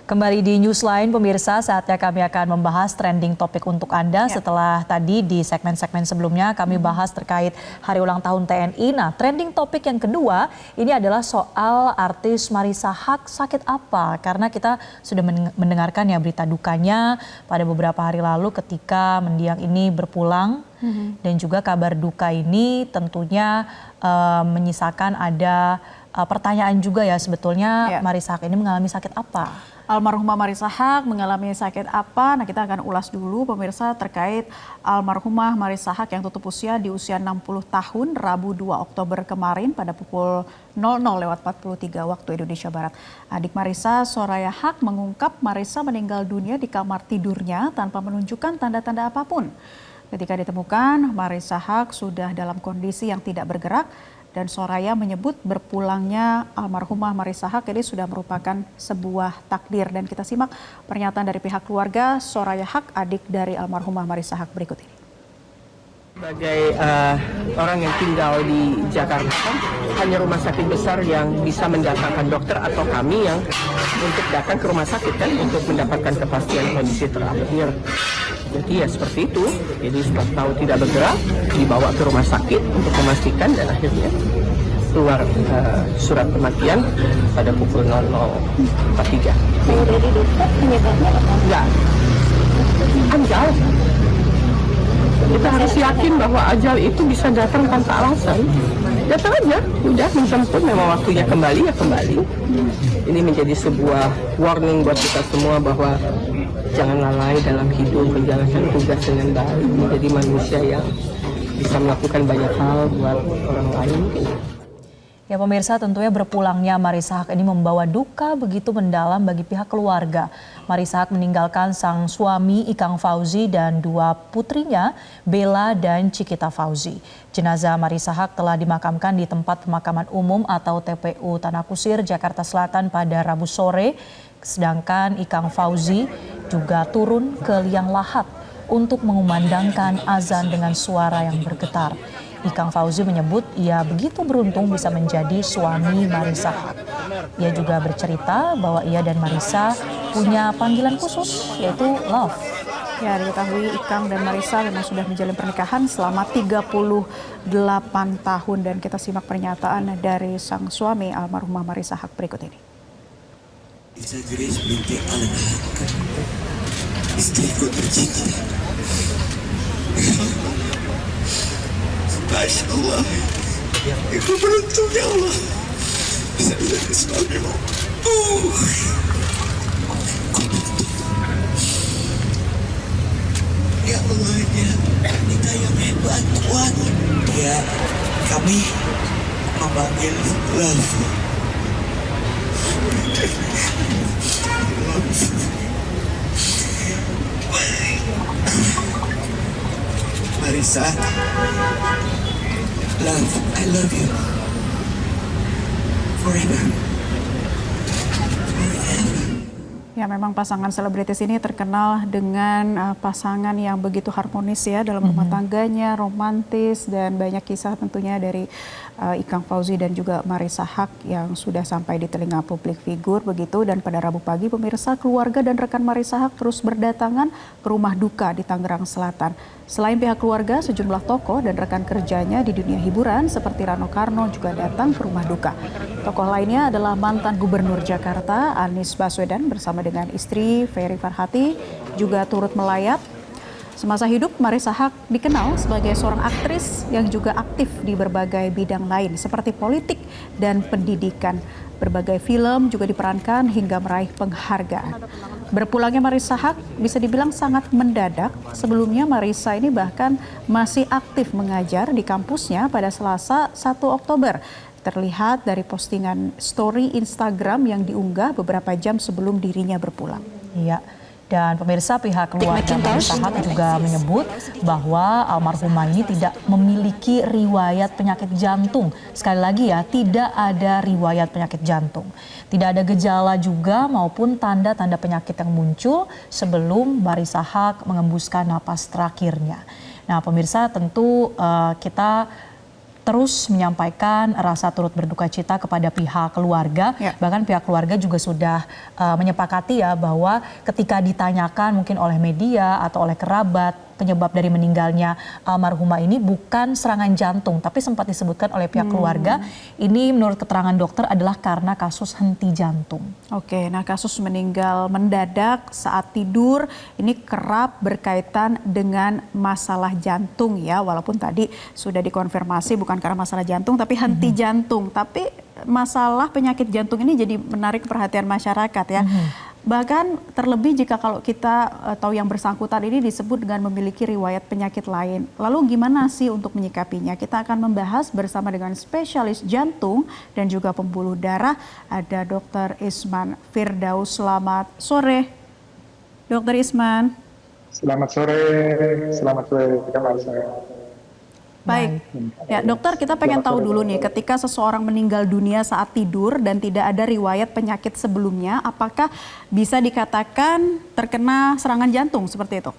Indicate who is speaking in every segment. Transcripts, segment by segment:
Speaker 1: Kembali di Newsline, pemirsa, saatnya kami akan membahas trending topik untuk Anda. Setelah tadi di segmen-segmen sebelumnya kami bahas terkait Hari Ulang Tahun TNI. Nah, trending topik yang kedua ini adalah soal artis Marissa Haque sakit apa? Karena kita sudah mendengarkan ya berita dukanya pada beberapa hari lalu ketika mendiang ini berpulang. Dan juga kabar duka ini tentunya menyisakan ada pertanyaan juga ya, sebetulnya Marissa Haque ini mengalami sakit apa?
Speaker 2: Almarhumah Marissa Haque mengalami sakit apa? Nah, kita akan ulas dulu pemirsa terkait almarhumah Marissa Haque yang tutup usia di usia 60 tahun Rabu 2 Oktober kemarin pada pukul 00:43 waktu Indonesia Barat. Adik Marissa, Soraya Haque, mengungkap Marissa meninggal dunia di kamar tidurnya tanpa menunjukkan tanda-tanda apapun. Ketika ditemukan, Marissa Haque sudah dalam kondisi yang tidak bergerak. Dan Soraya menyebut berpulangnya almarhumah Marissa Haque ini sudah merupakan sebuah takdir. Dan kita simak pernyataan dari pihak keluarga Soraya Haque, adik dari almarhumah Marissa Haque berikut ini.
Speaker 3: Sebagai orang yang tinggal di Jakarta, hanya rumah sakit besar yang bisa mendatangkan dokter atau kami yang untuk datang ke rumah sakit kan untuk mendapatkan kepastian kondisi terakhir. Jadi ya seperti itu. Jadi setelah tahu tidak bergerak, dibawa ke rumah sakit untuk memastikan dan akhirnya keluar surat kematian pada pukul 00:43.
Speaker 4: Kalau dari dokter penyebabnya apa?
Speaker 3: Enggak. Ajal. Kita harus yakin bahwa ajal itu bisa datang tanpa alasan. Datang aja, udah menjemput, memang waktunya kembali ya kembali. Ini menjadi sebuah warning buat kita semua bahwa jangan lalai dalam hidup, menjalankan tugas dengan baik, menjadi manusia yang bisa melakukan banyak hal buat orang lain.
Speaker 1: Ya pemirsa, tentunya berpulangnya Marissa Haque ini membawa duka begitu mendalam bagi pihak keluarga. Marissa Haque meninggalkan sang suami Ikang Fauzi dan dua putrinya, Bella dan Cikita Fauzi. Jenazah Marissa Haque telah dimakamkan di tempat pemakaman umum atau TPU Tanah Kusir, Jakarta Selatan pada Rabu sore. Sedangkan Ikang Fauzi juga turun ke liang lahat untuk mengumandangkan azan dengan suara yang bergetar. Ikang Fauzi menyebut ia begitu beruntung bisa menjadi suami Marissa Haque. Ia juga bercerita bahwa ia dan Marissa punya panggilan khusus yaitu Love.
Speaker 2: Ya, diketahui Ikang dan Marissa memang sudah menjalin pernikahan selama 38 tahun. Dan kita simak pernyataan dari sang suami almarhumah Marissa Haque berikut ini.
Speaker 5: Saya Grace binti Alan Haque, istriku tercinta. Masya Allah, itu beruntung ya Allah bisa menjadi suamimu. Ya Allah, ya kita yang hebat kuat. Ya, kami memanggil Love. Marissa, Love, I love you forever.
Speaker 2: Ya, memang pasangan selebritis ini terkenal dengan pasangan yang begitu harmonis ya dalam rumah tangganya, romantis, dan banyak kisah tentunya dari Ikang Fauzi dan juga Marissa Haque yang sudah sampai di telinga publik figur begitu. Dan pada Rabu pagi pemirsa, keluarga dan rekan Marissa Haque terus berdatangan ke rumah duka di Tangerang Selatan. Selain pihak keluarga, sejumlah tokoh dan rekan kerjanya di dunia hiburan seperti Rano Karno juga datang ke rumah duka. Tokoh lainnya adalah mantan Gubernur Jakarta Anies Baswedan bersama dengan istri Ferry Farhati juga turut melayat. Semasa hidup, Marissa Haque dikenal sebagai seorang aktris yang juga aktif di berbagai bidang lain seperti politik dan pendidikan. Berbagai film juga diperankan hingga meraih penghargaan. Berpulangnya Marissa Haque bisa dibilang sangat mendadak. Sebelumnya Marissa ini bahkan masih aktif mengajar di kampusnya pada Selasa 1 Oktober. Terlihat dari postingan story Instagram yang diunggah beberapa jam sebelum dirinya berpulang.
Speaker 1: Iya. Dan pemirsa, pihak keluarga Marissa Haque juga menyebut bahwa almarhumah ini tidak memiliki riwayat penyakit jantung. Sekali lagi ya, tidak ada riwayat penyakit jantung. Tidak ada gejala juga maupun tanda-tanda penyakit yang muncul sebelum Marissa Haque mengembuskan napas terakhirnya. Nah pemirsa, tentu kita terus menyampaikan rasa turut berduka cita kepada pihak keluarga.
Speaker 2: Ya.
Speaker 1: Bahkan pihak keluarga juga sudah menyepakati ya bahwa ketika ditanyakan mungkin oleh media atau oleh kerabat penyebab dari meninggalnya almarhumah ini bukan serangan jantung, tapi sempat disebutkan oleh pihak keluarga ini menurut keterangan dokter adalah karena kasus henti jantung.
Speaker 2: Oke, nah kasus meninggal mendadak saat tidur ini kerap berkaitan dengan masalah jantung ya, walaupun tadi sudah dikonfirmasi bukan karena masalah jantung tapi henti jantung. Tapi masalah penyakit jantung ini jadi menarik perhatian masyarakat ya. Bahkan terlebih jika kalau kita tahu yang bersangkutan ini disebut dengan memiliki riwayat penyakit lain. Lalu gimana sih untuk menyikapinya? Kita akan membahas bersama dengan spesialis jantung dan juga pembuluh darah. Ada Dr. Isman Firdaus. Selamat sore, Dr. Isman.
Speaker 6: Selamat sore,
Speaker 2: Baik, ya dokter, kita pengen tahu dulu nih, ketika seseorang meninggal dunia saat tidur dan tidak ada riwayat penyakit sebelumnya, apakah bisa dikatakan terkena serangan jantung seperti itu?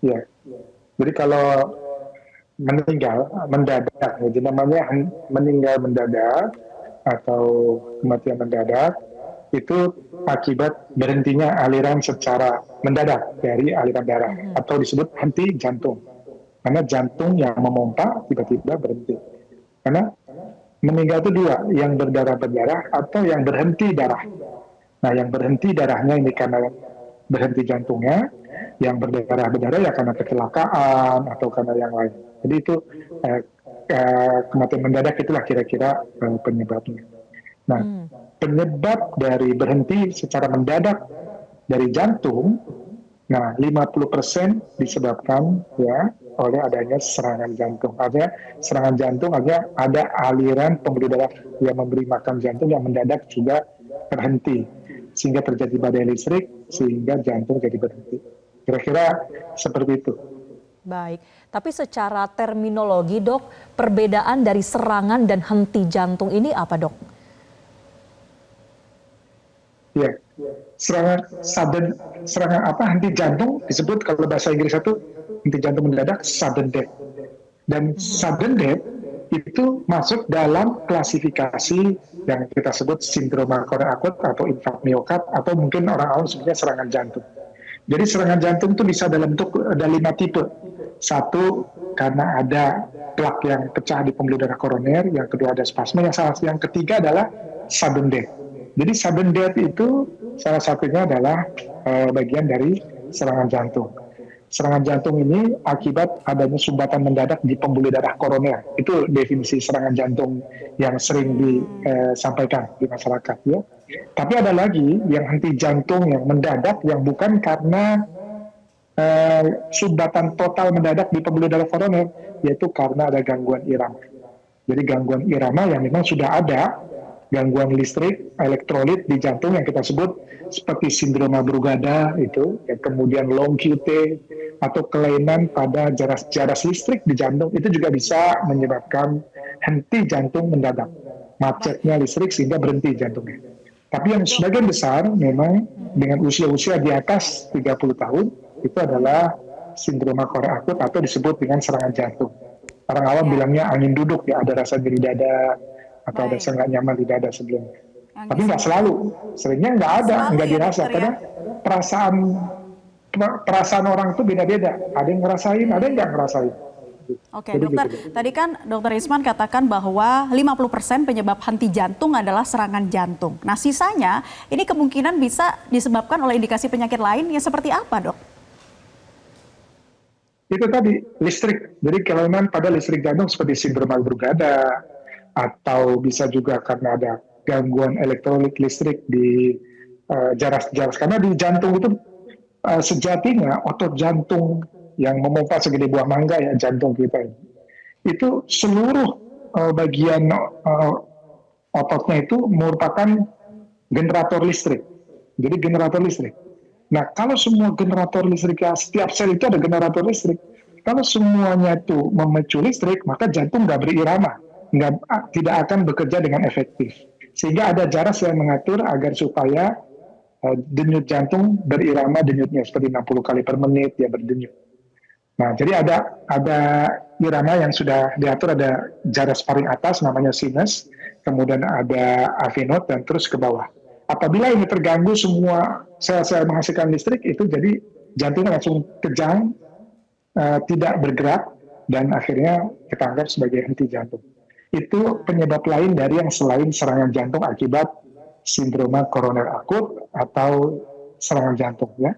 Speaker 6: Ya, jadi kalau meninggal mendadak, jadi namanya meninggal mendadak atau kematian mendadak, itu akibat berhentinya aliran secara mendadak dari aliran darah atau disebut henti jantung. Karena jantung yang memompa tiba-tiba berhenti. Karena meninggal itu dua, yang berdarah-berdarah atau yang berhenti darah. Nah, yang berhenti darahnya ini karena berhenti jantungnya, yang berdarah-berdarah ya karena kecelakaan atau karena yang lain. Jadi itu kematian mendadak itulah kira-kira penyebabnya. Nah, penyebab dari berhenti secara mendadak dari jantung, nah 50% disebabkan ya oleh adanya serangan jantung. Artinya serangan jantung artinya ada aliran pembuluh darah yang memberi makan jantung yang mendadak juga terhenti. Sehingga terjadi badai listrik, sehingga jantung jadi berhenti. Kira-kira seperti itu.
Speaker 1: Baik, tapi secara terminologi dok, perbedaan dari serangan dan henti jantung ini apa dok?
Speaker 6: Ya, serangan henti jantung disebut kalau bahasa Inggris itu henti jantung mendadak sudden death. Dan sudden death itu masuk dalam klasifikasi yang kita sebut sindroma koroner akut atau infark miokard atau mungkin orang awam sebutnya serangan jantung. Jadi serangan jantung itu bisa dalam bentuk ada 5 tipe. Satu, karena ada plak yang pecah di pembuluh darah koroner, yang kedua ada spasme, yang ketiga adalah sudden death. Jadi sudden death itu salah satunya adalah bagian dari serangan jantung. Serangan jantung ini akibat adanya sumbatan mendadak di pembuluh darah koroner. Itu definisi serangan jantung yang sering disampaikan di masyarakat. Ya. Tapi ada lagi yang henti jantung yang mendadak yang bukan karena sumbatan total mendadak di pembuluh darah koroner, yaitu karena ada gangguan irama. Jadi gangguan irama yang memang sudah ada, gangguan listrik, elektrolit di jantung yang kita sebut seperti sindroma Brugada itu, ya, kemudian long QT atau kelainan pada jaras listrik di jantung itu juga bisa menyebabkan henti jantung mendadak, macetnya listrik sehingga berhenti jantungnya. Tapi yang sebagian besar memang dengan usia-usia di atas 30 tahun itu adalah sindroma koroner akut atau disebut dengan serangan jantung. Orang awam bilangnya angin duduk, ya ada rasa nyeri dada atau ada rasa nggak nyaman di dada sebelumnya. Tapi nggak selalu, seringnya nggak ada, nggak dirasa. Karena perasaan orang itu beda-beda. Ada yang ngerasain, ada yang nggak ngerasain.
Speaker 2: Oke,
Speaker 6: Jadi
Speaker 2: dokter,
Speaker 6: gitu.
Speaker 2: tadi kan Dr. Isman katakan bahwa 50% penyebab henti jantung adalah serangan jantung. Nah, sisanya ini kemungkinan bisa disebabkan oleh indikasi penyakit lain yang seperti apa, dok?
Speaker 6: Itu tadi, listrik. Jadi kelainan pada listrik jantung seperti sindroma Brugada, atau bisa juga karena ada gangguan elektrolit listrik di jaras-jaras. Karena di jantung itu sejatinya otot jantung yang memompa segede buah mangga ya jantung kita ini. Itu seluruh bagian ototnya itu merupakan generator listrik. Jadi generator listrik. Nah, kalau semua generator listrik, setiap sel itu ada generator listrik. Kalau semuanya itu memicu listrik, maka jantung nggak berirama. Tidak akan bekerja dengan efektif. Sehingga ada jaras yang mengatur agar supaya denyut jantung berirama denyutnya seperti 60 kali per menit dia berdenyut. Nah, jadi ada irama yang sudah diatur, ada jaras paling atas namanya sinus, kemudian ada avenot dan terus ke bawah. Apabila ini terganggu semua sel-sel menghasilkan listrik, itu jadi jantungnya langsung kejang, tidak bergerak, dan akhirnya kita anggap sebagai henti jantung. Itu penyebab lain dari yang selain serangan jantung akibat sindroma koroner akut atau serangan jantung, ya.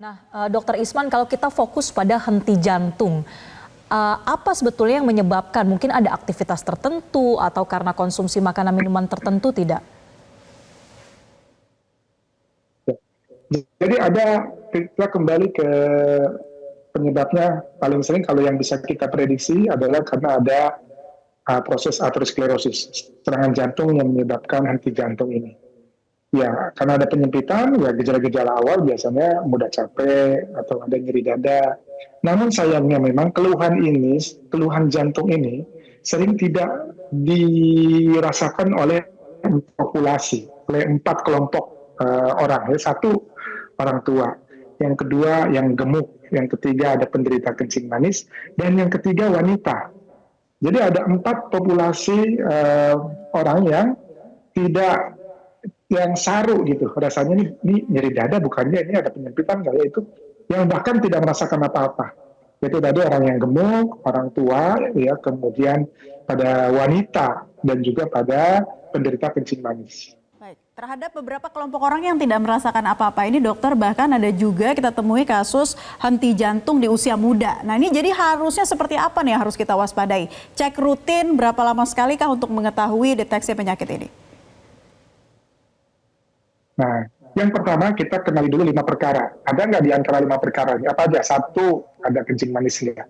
Speaker 1: Nah, Dokter Isman, kalau kita fokus pada henti jantung, apa sebetulnya yang menyebabkan? Mungkin ada aktivitas tertentu atau karena konsumsi makanan minuman tertentu tidak?
Speaker 6: Jadi kita kembali ke penyebabnya paling sering kalau yang bisa kita prediksi adalah karena ada proses aterosklerosis, serangan jantung yang menyebabkan henti jantung ini. Ya, karena ada penyempitan, ya gejala-gejala awal biasanya mudah capek atau ada nyeri dada. Namun sayangnya memang keluhan jantung ini sering tidak dirasakan oleh populasi, oleh 4 kelompok orang. Ya, 1 orang tua, yang kedua yang gemuk, yang ketiga ada penderita kencing manis, dan yang ketiga wanita. Jadi ada 4 populasi orang yang tidak, yang saru gitu, rasanya ini nyeri dada, bukannya ini ada penyempitan nggak ya, itu yang bahkan tidak merasakan apa-apa. Itu tadi orang yang gemuk, orang tua, ya, kemudian pada wanita dan juga pada penderita kencing manis.
Speaker 2: Baik, terhadap beberapa kelompok orang yang tidak merasakan apa-apa ini dokter, bahkan ada juga kita temui kasus henti jantung di usia muda. Nah ini jadi harusnya seperti apa nih yang harus kita waspadai? Cek rutin berapa lama sekali kah untuk mengetahui deteksi penyakit ini?
Speaker 6: Nah, yang pertama kita kenali dulu 5 perkara. Ada nggak di antara 5 perkara ini? Apa aja? 1, ada kencing manis nggak?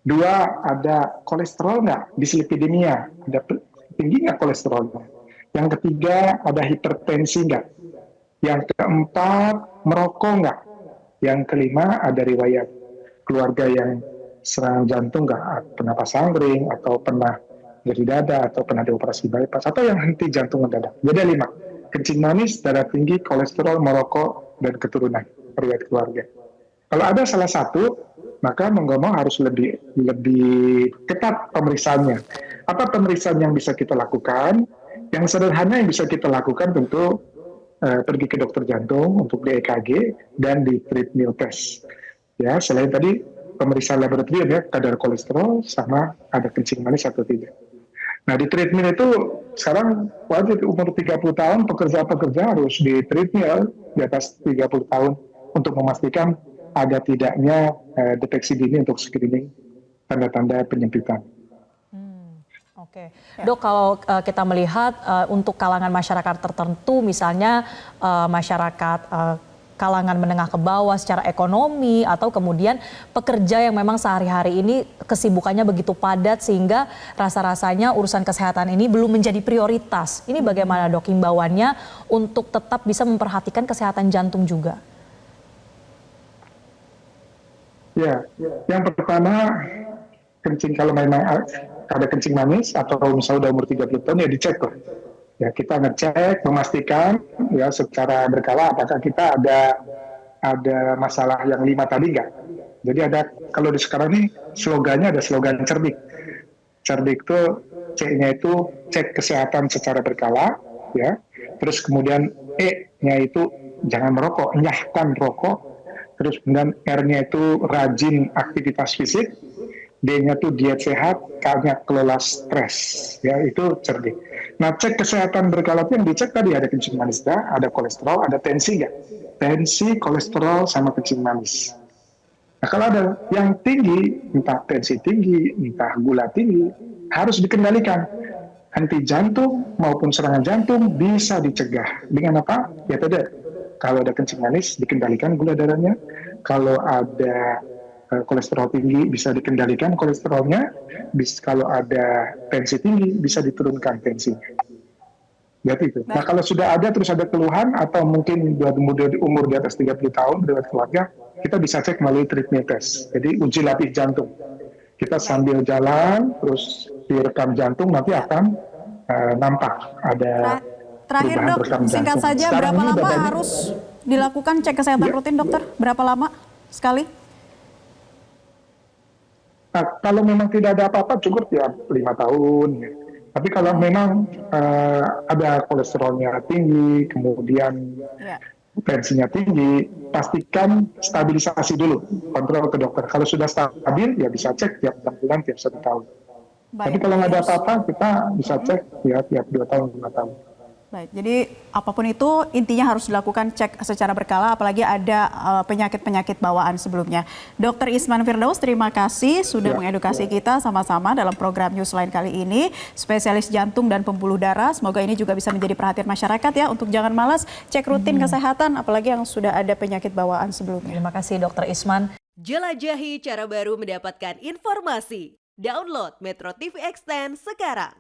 Speaker 6: 2, ada kolesterol nggak? Dislipidemia, ada tinggi nggak kolesterolnya? Yang ketiga, ada hipertensi nggak? Yang keempat, merokok nggak? Yang kelima, ada riwayat keluarga yang serangan jantung nggak? Pernah pasang ring, atau pernah nyeri dada, atau pernah dioperasi bypass, atau yang henti jantung mendadak. Jadi ada 5. Kencing manis, darah tinggi, kolesterol, merokok, dan keturunan riwayat keluarga. Kalau ada salah satu, maka mau nggak mau harus lebih ketat pemeriksaannya. Apa pemeriksaan yang bisa kita lakukan? Yang sederhana yang bisa kita lakukan tentu pergi ke dokter jantung untuk di EKG dan di treadmill test. Ya, selain tadi pemeriksaan laboratorium ya, kadar kolesterol sama ada kencing manis atau tidak. Nah, di treadmill itu sekarang wajib umur 30 tahun pekerja-pekerja harus di treadmill di atas 30 tahun untuk memastikan ada tidaknya deteksi dini untuk screening tanda-tanda penyempitan.
Speaker 1: Oke, Dok, kalau kita melihat untuk kalangan masyarakat tertentu, misalnya masyarakat kalangan menengah ke bawah secara ekonomi, atau kemudian pekerja yang memang sehari-hari ini kesibukannya begitu padat sehingga rasa-rasanya urusan kesehatan ini belum menjadi prioritas. Ini bagaimana, Dok, himbauannya untuk tetap bisa memperhatikan kesehatan jantung juga?
Speaker 6: Ya, yang pertama, kencing, kalau memang ada kencing manis atau misalnya udah umur 30 tahun ya dicek tuh. Ya, kita ngecek, memastikan ya secara berkala apakah kita ada masalah yang 5 tadi enggak. Jadi ada, kalau di sekarang ini slogannya ada slogan cerdik. Cerdik itu C-nya itu cek kesehatan secara berkala, ya. Terus kemudian E-nya itu jangan merokok, nyahkan rokok. Terus kemudian R-nya itu rajin aktivitas fisik. D-nya tuh diet sehat, K-nya kelola stres, ya itu cerdik. Nah, cek kesehatan berkala itu yang dicek tadi ada kencing manis, ada kolesterol, ada tensi nggak? Tensi, kolesterol, sama kencing manis. Nah, kalau ada yang tinggi, entah tensi tinggi, entah gula tinggi, harus dikendalikan. Henti jantung maupun serangan jantung bisa dicegah. Dengan apa? Ya tadi, kalau ada kencing manis, dikendalikan gula darahnya. Kalau ada kolesterol tinggi bisa dikendalikan kolesterolnya, kalau ada tensi tinggi bisa diturunkan tensinya. Jadi itu. Nah, kalau sudah ada terus ada keluhan atau mungkin umur di atas 30 tahun riwayat keluarga, kita bisa cek melalui treadmill test. Jadi uji latih jantung. Kita sambil jalan terus direkam jantung, nanti akan nampak ada
Speaker 2: terakhir, Dok, singkat saja
Speaker 6: sekarang
Speaker 2: berapa lama harus dilakukan cek kesehatan rutin, dokter? Berapa lama sekali?
Speaker 6: Nah, kalau memang tidak ada apa-apa cukup ya 5 tahun. Ya. Tapi kalau memang ada kolesterolnya tinggi, kemudian
Speaker 2: Ya.
Speaker 6: tensinya tinggi, pastikan stabilisasi dulu, kontrol ke dokter. Kalau sudah stabil, ya bisa cek tiap 6 bulan, tiap 1 tahun. Tapi kalau nggak ada apa-apa, kita bisa cek ya tiap 2 tahun, 5 tahun.
Speaker 2: Baik, jadi apapun itu intinya harus dilakukan cek secara berkala, apalagi ada penyakit-penyakit bawaan sebelumnya. Dr. Isman Firdaus, terima kasih sudah mengedukasi kita sama-sama dalam program Newsline kali ini. Spesialis jantung dan pembuluh darah, semoga ini juga bisa menjadi perhatian masyarakat ya, untuk jangan malas cek rutin kesehatan, apalagi yang sudah ada penyakit bawaan sebelumnya.
Speaker 1: Terima kasih Dr. Isman.
Speaker 7: Jelajahi cara baru mendapatkan informasi. Download Metro TV Extend sekarang.